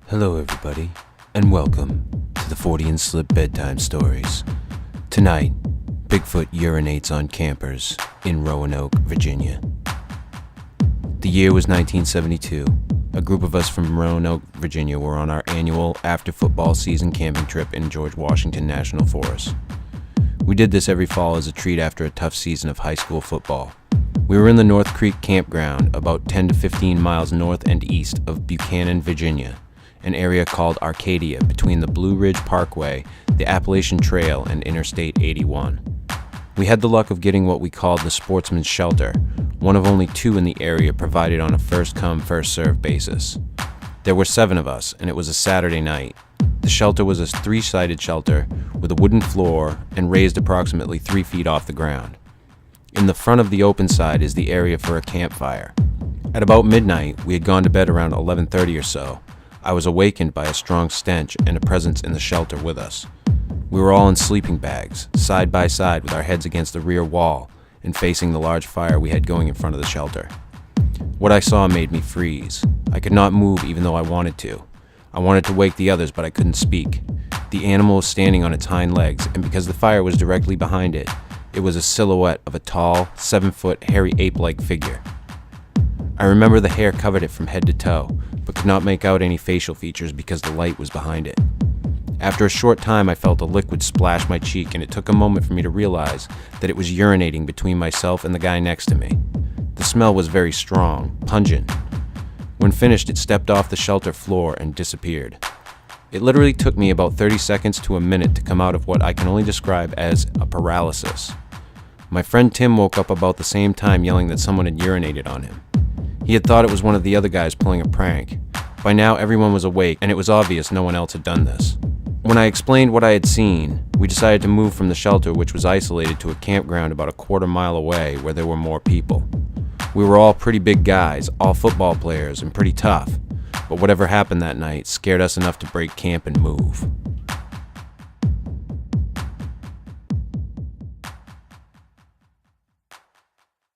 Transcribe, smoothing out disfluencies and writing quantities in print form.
Hello everybody, and welcome to the 40 and Slip Bedtime Stories. Tonight, Bigfoot urinates on campers in Roanoke, Virginia. The year was 1972. A group of us from Roanoke, Virginia were on our annual after-football season camping trip in George Washington National Forest. We did this every fall as a treat after a tough season of high school football. We were in the North Creek campground about 10 to 15 miles north and east of Buchanan, Virginia, an area called Arcadia between the Blue Ridge Parkway, the Appalachian Trail, and Interstate 81. We had the luck of getting what we called the Sportsman's Shelter, one of only two in the area provided on a first-come, first-served basis. There were 7 of us, and it was a Saturday night. The shelter was a 3-sided shelter with a wooden floor and raised approximately 3 feet off the ground. In the front of the open side is the area for a campfire. At about midnight, we had gone to bed around 11:30 or so. I was awakened by a strong stench and a presence in the shelter with us. We were all in sleeping bags, side by side with our heads against the rear wall and facing the large fire we had going in front of the shelter. What I saw made me freeze. I could not move even though I wanted to. I wanted to wake the others, but I couldn't speak. The animal was standing on its hind legs, and because the fire was directly behind it, it was a silhouette of a tall, 7-foot, hairy ape-like figure. I remember the hair covered it from head to toe, but could not make out any facial features because the light was behind it. After a short time, I felt a liquid splash my cheek, and it took a moment for me to realize that it was urinating between myself and the guy next to me. The smell was very strong, pungent. When finished, it stepped off the shelter floor and disappeared. It literally took me about 30 seconds to a minute to come out of what I can only describe as a paralysis. My friend Tim woke up about the same time yelling that someone had urinated on him. He had thought it was one of the other guys pulling a prank. By now, everyone was awake, and it was obvious no one else had done this. When I explained what I had seen, we decided to move from the shelter, which was isolated, to a campground about a quarter-mile away where there were more people. We were all pretty big guys, all football players, and pretty tough, but whatever happened that night scared us enough to break camp and move.